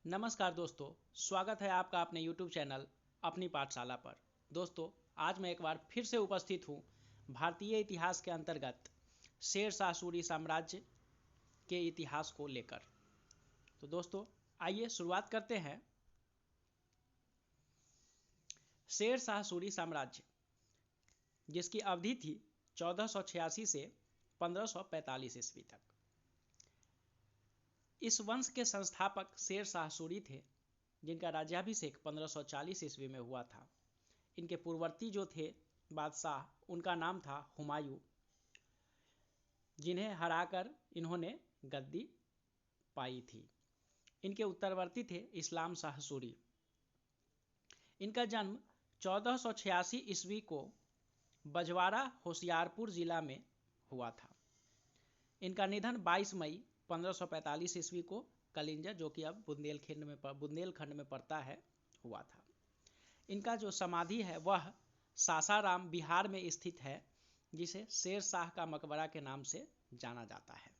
नमस्कार दोस्तों, स्वागत है आपका अपने YouTube चैनल अपनी पाठशाला पर। दोस्तों, आज मैं एक बार फिर से उपस्थित हूँ भारतीय इतिहास के अंतर्गत शेर शाह सूरी साम्राज्य के इतिहास को लेकर। तो दोस्तों, आइए शुरुआत करते हैं। शेर शाह सूरी साम्राज्य, जिसकी अवधि थी 1486 से 1545 ईस्वी तक। इस वंश के संस्थापक शेर शाह सूरी थे, जिनका राज्याभिषेक 1540 ईस्वी में हुआ था। इनके पूर्ववर्ती जो थे बादशाह, उनका नाम था हुमायूं, जिन्हें हराकर इन्होंने गद्दी पाई थी। इनके उत्तरवर्ती थे इस्लाम शाह सूरी। इनका जन्म 1486 ईस्वी को बजवाड़ा होशियारपुर जिला में हुआ था। इनका निधन 22 मई 1545 ईस्वी को कलिंजर, जो कि अब बुंदेलखंड में पड़ता है, हुआ था। इनका जो समाधि है वह सासाराम बिहार में स्थित है, जिसे शेर शाह का मकबरा के नाम से जाना जाता है।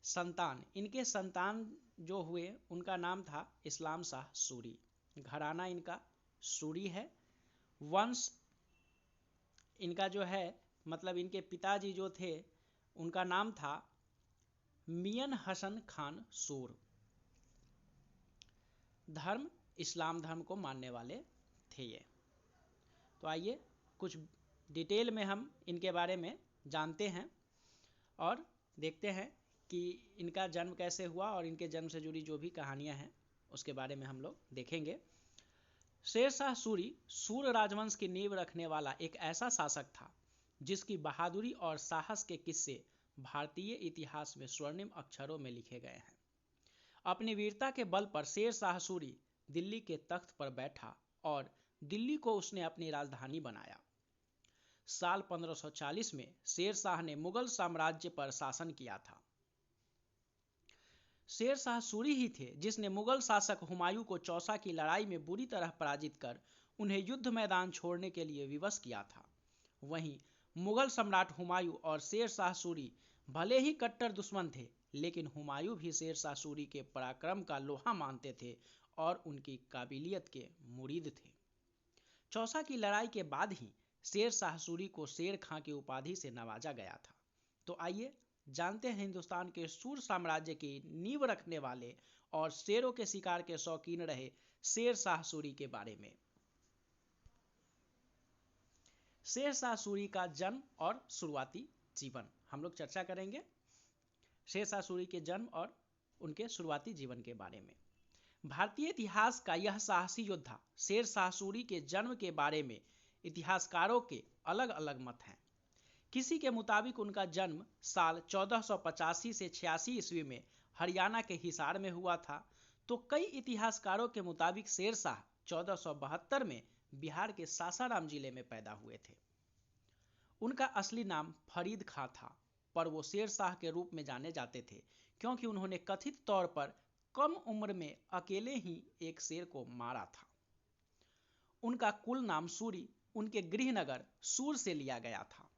संतान, इनके संतान जो हुए उनका नाम था इस्लाम शाह सूरी। घराना इनका सूरी है। वंश इनका जो है, मतलब इनके पिताजी जो थे उनका नाम था मियन हसन खान सूर। धर्म इस्लाम धर्म को मानने वाले थे ये। तो आइए कुछ डिटेल में हम इनके बारे में जानते हैं और देखते हैं कि इनका जन्म कैसे हुआ और इनके जन्म से जुड़ी जो भी कहानियां हैं उसके बारे में हम लोग देखेंगे। शेर शाह सूरी सूर राजवंश की नींव रखने वाला एक ऐसा शासक था जिसकी बहादुरी और साहस के किस्से भारतीय इतिहास में स्वर्णिम अक्षरों में लिखे गए हैं। अपनी वीरता के बल पर शेर शाह सूरी दिल्ली के तख्त पर बैठा और दिल्ली को उसने अपनी राजधानी बनाया। साल 1540 में शेर शाह ने मुगल साम्राज्य पर शासन किया था। शेर शाह सूरी ही थे जिसने मुगल शासक हुमायूं को चौसा की लड़ाई में बुरी तरह पराजित कर उन्हें युद्ध मैदान छोड़ने के लिए विवश किया था। वहीं मुगल सम्राट हुमायूं और शेर शाह सूरी भले ही कट्टर दुश्मन थे, लेकिन हुमायूं भी शेर शाह सूरी के पराक्रम का लोहा मानते थे और उनकी काबिलियत के मुरीद थे। चौसा की लड़ाई के बाद ही शेर शाह सूरी को शेर खां की उपाधि से नवाजा गया था। तो आइए जानते हैं हिंदुस्तान के सूर साम्राज्य की नींव रखने वाले और शेरों के शिकार के शौकीन रहे शेर शाह सूरी के बारे में। शेर शाह सूरी का जन्म और शुरुआती जीवन हम लोग चर्चा करेंगे। शेर शाह सूरी के जन्म और उनके शुरुआती जीवन के बारे में। भारतीय इतिहास का यह साहसी योद्धा शेर शाह सूरी के जन्म के बारे में इतिहासकारों के अलग अलग मत हैं। किसी के मुताबिक उनका जन्म साल 1485 से 86 ईस्वी में हरियाणा के हिसार में हुआ था, तो कई इतिहासकारों के मुताबिक शेर शाह 1472 में बिहार के सासाराम जिले में पैदा हुए थे। उनका असली नाम फरीद खां था, पर वो शेर शाह के रूप में जाने जाते थे क्योंकि उन्होंने कथित तौर पर कम उम्र में अकेले ही एक शेर को मारा था। उनका कुल नाम सूरी उनके गृहनगर सूर से लिया गया था।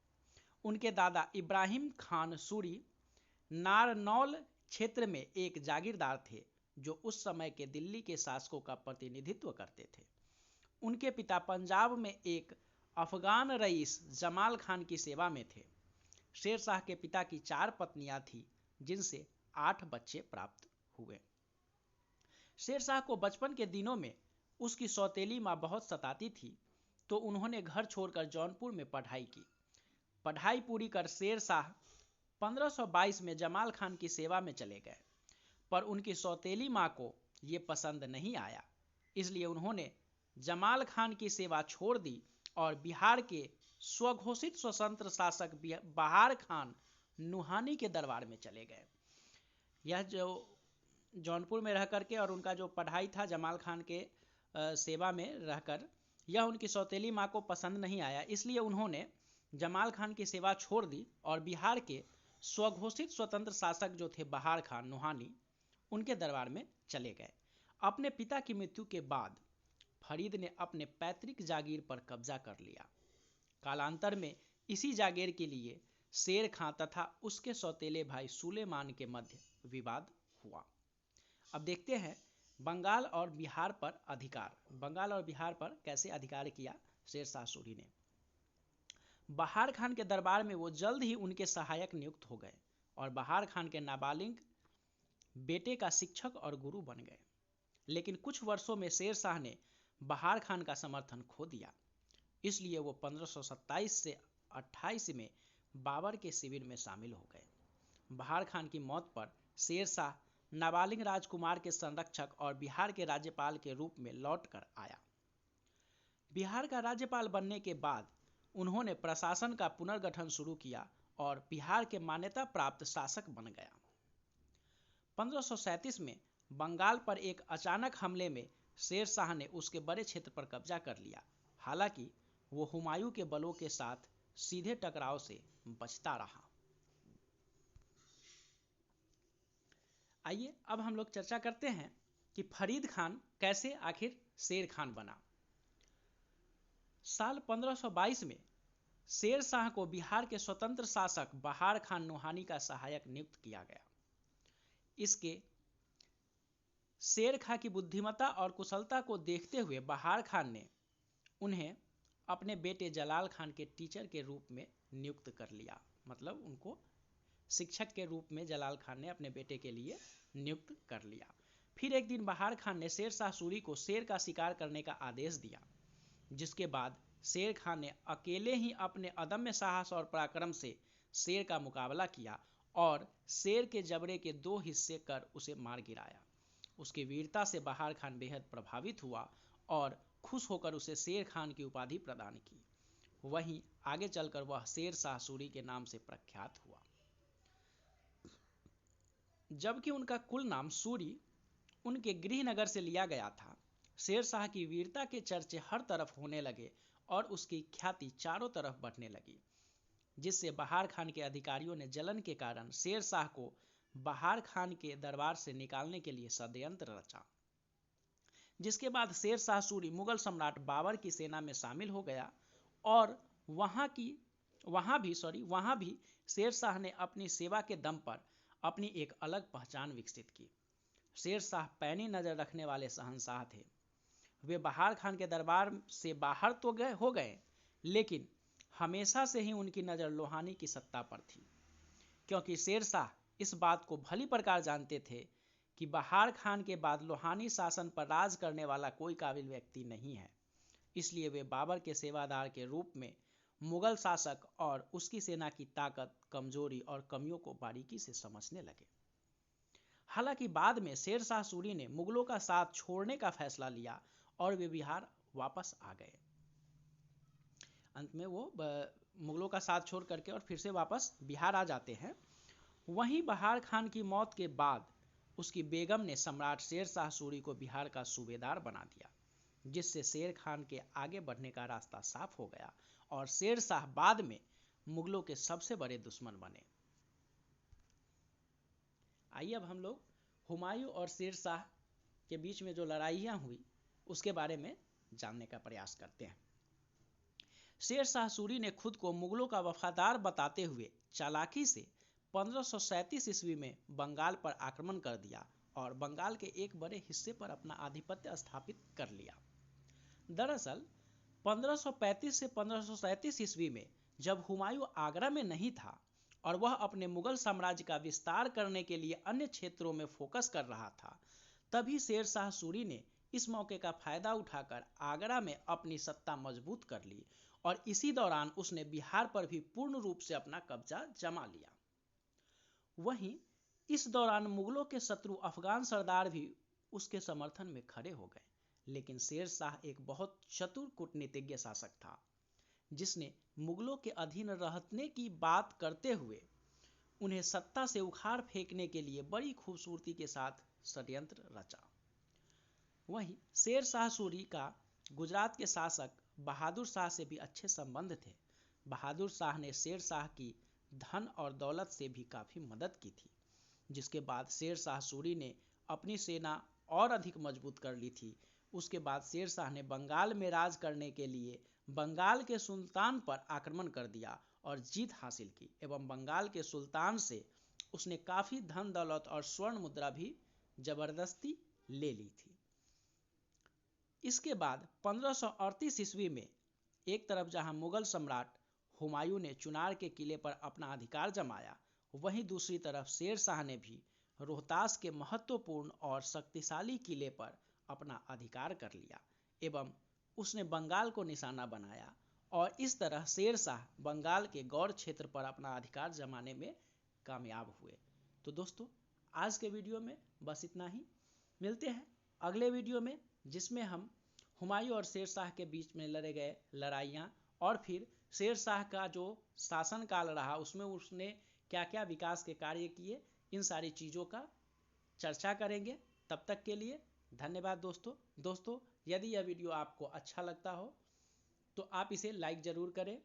उनके दादा इब्राहिम खान सूरी नारनौल क्षेत्र में एक जागीरदार थे जो उस समय के दिल्ली के शासकों का प्रतिनिधित्व करते थे। उनके पिता पंजाब में एक अफगान रईस जमाल खान की सेवा में थे। शेर शाह के पिता की 4 पत्नियां थीं, जिनसे 8 बच्चे प्राप्त हुए। शेर शाह को बचपन के दिनों में उसकी सौतेली मां बहुत सताती थी, तो उन्होंने घर छोड़कर जौनपुर में पढ़ाई की। पढ़ाई पूरी कर शेर शाह 1522 में जमाल खान की सेवा में चले गए, पर उनकी सौतेली मां को ये पसंद नहीं आया, इसलिए उन्होंने जमाल खान की सेवा छोड़ दी और बिहार के स्वघोषित स्वतंत्र शासक बहार खान नुहानी के दरबार में चले गए। यह जो जौनपुर में रह करके और उनका जो पढ़ाई था जमाल खान के सेवा में रहकर, यह उनकी सौतेली माँ को पसंद नहीं आया, इसलिए उन्होंने जमाल खान की सेवा छोड़ दी और बिहार के स्वघोषित स्वतंत्र शासक जो थे बहार खान नुहानी, उनके दरबार में चले गए। अपने पिता की मृत्यु के बाद फरीद ने अपने पैतृक जागीर पर कब्जा कर लिया। कालांतर में इसी जागीर के लिए शेर खां तथा उसके सौतेले भाई सुलेमान के मध्य विवाद हुआ। अब देखते हैं बंगाल और बिहार पर अधिकार। बंगाल और बिहार पर कैसे अधिकार किया शेरशाह सूरी ने? बहार खान के दरबार में वो जल्द ही उनके सहायक नियुक्त हो गए और बहार खान के नाबालिग बेटे का शिक्षक और गुरु बन गए। लेकिन कुछ वर्षों में शेरशाह ने बहार खान का समर्थन खो दिया, इसलिए वो 1527 से 28 में बाबर के शिविर में शामिल हो गए। बहार खान की मौत पर शेरशाह नाबालिग राजकुमार के संरक्षक और बिहार के राज्यपाल के रूप में लौट कर आया। बिहार का राज्यपाल बनने के बाद उन्होंने प्रशासन का पुनर्गठन शुरू किया और बिहार के मान्यता प्राप्त शासक बन गया। 1537 में बंगाल पर एक अचानक हमले में शेरशाह ने उसके बड़े क्षेत्र पर कब्जा कर लिया। हालांकि वो हुमायूं के बलों के साथ सीधे टकराव से बचता रहा। आइए अब हम लोग चर्चा करते हैं कि फरीद खान कैसे आखिर शेर खान बना। साल 1522 में शेरशाह को बिहार के स्वतंत्र शासक बहार खान नोहानी का सहायक नियुक्त किया गया। इसके शेर खां की बुद्धिमत्ता और कुशलता को देखते हुए बहार खान ने उन्हें अपने बेटे जलाल खान के टीचर के रूप में नियुक्त कर लिया। मतलब उनको शिक्षक के रूप में जलाल खान ने अपने बेटे के लिए नियुक्त कर लिया। फिर एक दिन बहार खान ने शेरशाह सूरी को शेर का शिकार करने का आदेश दिया, जिसके बाद शेर खान ने अकेले ही अपने अदम्य साहस और पराक्रम से शेर का मुकाबला किया और शेर के जबड़े के 2 हिस्से कर उसे मार गिराया। उसकी वीरता से बहार खान बेहद प्रभावित हुआ और खुश होकर उसे शेर खान की उपाधि प्रदान की। वहीं आगे चलकर वह शेरशाह सूरी के नाम से प्रख्यात हुआ। जबकि उनका कुल नाम सूरी उनके गृहनगर से लिया गया था, शेरशाह की वीरता के चर्चे हर तरफ होने लगे और उसकी ख्याति चारों तरफ बढ़ने लगी, जिससे बहार खान के अधिकारियों ने जलन के कारण शेरशाह को बहार खान के दरबार से निकालने के लिए षड्यंत्र रचा। जिसके बाद शेरशाह सूरी मुगल सम्राट बाबर की सेना में शामिल हो गया और वहां भी शेरशाह ने अपनी सेवा के दम पर अपनी एक अलग पहचान विकसित की। शेरशाह पैनी नजर रखने वाले शहंशाह थे। वे बहार खान के दरबार से बाहर तो हो गए, लेकिन हमेशा से ही उनकी नज़र लोहानी की सत्ता पर थी, क्योंकि शेरशाह इस बात को भली प्रकार जानते थे कि बहार खान के बाद लोहानी शासन पर राज करने वाला कोई काबिल व्यक्ति नहीं है। इसलिए वे बाबर के सेवादार के रूप में मुगल शासक और उसकी सेना की ताकत, कमजोरी और कमियों को बारीकी से समझने लगे। हालांकि बाद में शेरशाह सूरी ने मुगलों का साथ छोड़ने का फैसला लिया और वे बिहार वापस आ गए। अंत में वो मुगलों का साथ छोड़ करके और फिर से वापस बिहार आ जाते हैं। वहीं बहार खान की मौत के बाद उसकी बेगम ने सम्राट शेरशाह सूरी को बिहार का सूबेदार बना दिया, जिससे शेर खान के आगे बढ़ने का रास्ता साफ हो गया और शेरशाह बाद में मुगलों के सबसे बड़े दुश्मन बने। आइए अब हम लोग हुमायूं और शेरशाह के बीच में जो लड़ाइयाँ हुई उसके बारे में जानने का प्रयास करते हैं। शेरशाह सूरी ने खुद को मुगलों का वफादार बताते हुए चालाकी से 1537 ईस्वी में बंगाल पर आक्रमण कर दिया और बंगाल के एक बड़े हिस्से पर अपना आधिपत्य स्थापित कर लिया। दरअसल 1535 से 1537 ईस्वी में जब हुमायूं आगरा में नहीं था और वह अपने मुगल साम्राज्य का विस्तार करने के लिए अन्य क्षेत्रों में फोकस कर रहा था, तभी शेरशाह सूरी ने इस मौके का फायदा उठाकर आगरा में अपनी सत्ता मजबूत कर ली और इसी दौरान उसने बिहार पर भी पूर्ण रूप से अपना कब्जा जमा लिया। वहीं इस दौरान मुगलों के शत्रु अफगान सरदार भी उसके समर्थन में खड़े हो गए, लेकिन शेरशाह एक बहुत चतुर कूटनीतिज्ञ शासक था, जिसने मुगलों के अधीन रहने की बात करते हुए उन्हें सत्ता से उखाड़ फेंकने के लिए बड़ी खूबसूरती के साथ षड्यंत्र रचा। वहीं शेरशाह सूरी का गुजरात के शासक बहादुर शाह से भी अच्छे संबंध थे। बहादुर शाह ने शेरशाह की धन और दौलत से भी काफ़ी मदद की थी, जिसके बाद शेरशाह सूरी ने अपनी सेना और अधिक मजबूत कर ली थी। उसके बाद शेरशाह ने बंगाल में राज करने के लिए बंगाल के सुल्तान पर आक्रमण कर दिया और जीत हासिल की एवं बंगाल के सुल्तान से उसने काफ़ी धन दौलत और स्वर्ण मुद्रा भी जबरदस्ती ले ली थी। इसके बाद 1538 ईस्वी में एक तरफ जहां मुगल सम्राट हुमायूं ने चुनार के किले पर अपना अधिकार जमाया, वहीं दूसरी तरफ शेर शाह ने भी रोहतास के महत्वपूर्ण और शक्तिशाली किले पर अपना अधिकार कर लिया एवं उसने बंगाल को निशाना बनाया और इस तरह शेर शाह बंगाल के गौड़ क्षेत्र पर अपना अधिकार जमाने में कामयाब हुए। तो दोस्तों, आज के वीडियो में बस इतना ही। मिलते हैं अगले वीडियो में, जिसमें हम हुमायूं और शेर शाह के बीच में लड़े गए लड़ाइयाँ और फिर शेर शाह का जो शासनकाल रहा उसमें उसने क्या क्या विकास के कार्य किए, इन सारी चीज़ों का चर्चा करेंगे। तब तक के लिए धन्यवाद दोस्तों, यदि यह वीडियो आपको अच्छा लगता हो तो आप इसे लाइक ज़रूर करें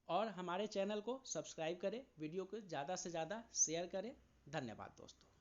और हमारे चैनल को सब्सक्राइब करें, वीडियो को ज़्यादा से ज़्यादा शेयर करें। धन्यवाद दोस्तों।